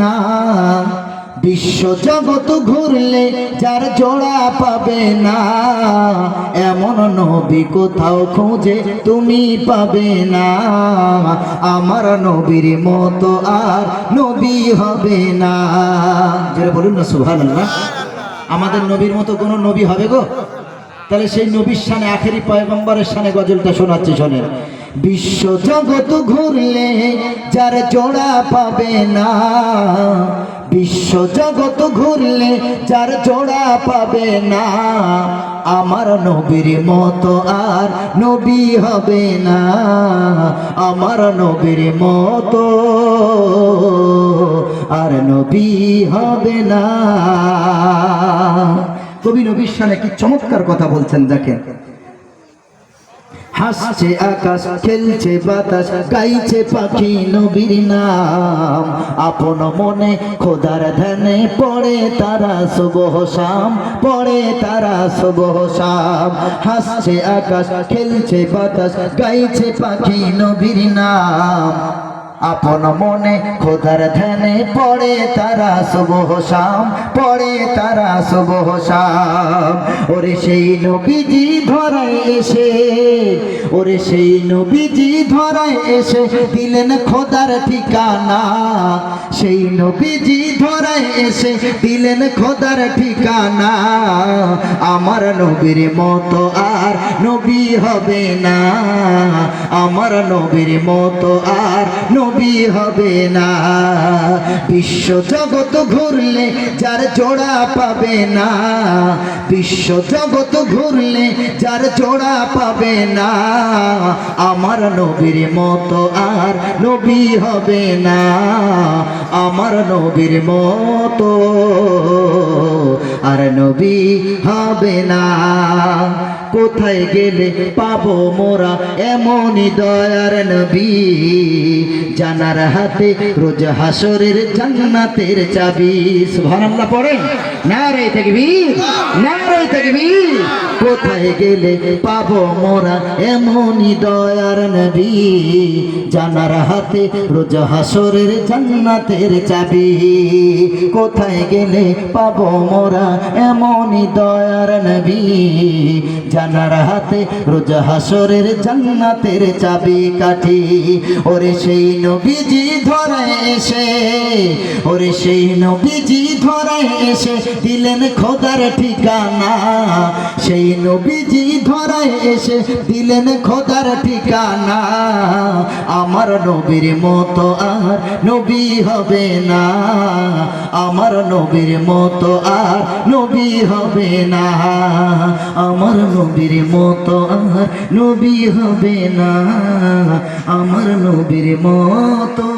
না, বিশ্ব জগৎ ঘুরলে যার জোড়া পাবে না, এমন নবী কোথাও খুঁজে তুমি পাবে না। আমার নবীর মতো আর নবী হবে না। যারা বলুন না সুবহানাল্লাহ। আমাদের নবীর মতো কোনো নবী হবে গো? তাহলে সেই নবীর শানে, আখেরি পয়গম্বরের শানে গজলটা শোনাচ্ছি, শোনেন। বিশ্ব জগৎ ঘুরলে যার জোড়া পাবে না, বিশ্ব জগৎ ঘুরলে যার জোড়া পাবে না, আমার নবীর মতো আর নবী হবে না। আমার নবীর মতো আর নবী হবে না। কবি নবীর শানে কি চমৎকার কথা বলছেন, দেখেন। হাসছে আকাশ, খেলছে বাতাস, গাইছে পাখি নবীর নাম, আপন মনে খোদার ধ্যানে পড়ে তারা সুবহ শাম, পড়ে তারা সুবহ শাম। হাসছে আকাশ, খেলছে বাতাস, গাইছে পাখি নবীর নাম, আপন মনে খোদার ধ্যানে পড়ে তারা সুবহ শাম, পড়ে তারা সুবহ শাম। ওরে সেই নবীজি ধরায় এসে, ওরে সেই নবীজি ধরায় এসে দিলেন খোদার ঠিকানা, সেই নবীজি ধরায় এসে দিলেন খোদার ঠিকানা। আমার নবীর মতো আর নবী হবে না, আমার নবীর মতো আর নবী হবে না। বিশ্ব জগৎ ঘুরলে যার জোড়া পাবে না, বিশ্ব জগৎ ঘুরলে যার জোড়া পাবে না, আমার নবীর মতো আর নবী হবে না। আমার নবীর মতো আর নবী হবে না। কোথায় গেলে পাবো মোরা এমনই দয়ার নবী, জানার হাতে রোজ হাসরের জান্নাতের চাবি। সুবহানাল্লাহ পড়েন, নারে তাকবীর, নারে তাকবীর। কোথায় গেলে পাবো মোরা এমনই দয়ার নবী, জানার হাতে রোজ হাসরের জান্নাতের চাবি। কোথায় গেলে পাবো মোরা এমনই দয়ার নবী, জানার হাতে রোজ হাসরের জান্নাতের চাবি কাঠি। ওরে সেই নবীজি ধরায় এসে, ওরে সেই নবীজি ধরায় এসে দিলেন খোদার ঠিকানা, সেই নবীজি ধরায় এসে দিলেন খোদার ঠিকানা। আমার নবীর মতো আর নবী হবে না, আমার নবীর মতো আর নবী হবে না। আমার নবীর মতো আর নবী হবে না, আমার নবীর মতো।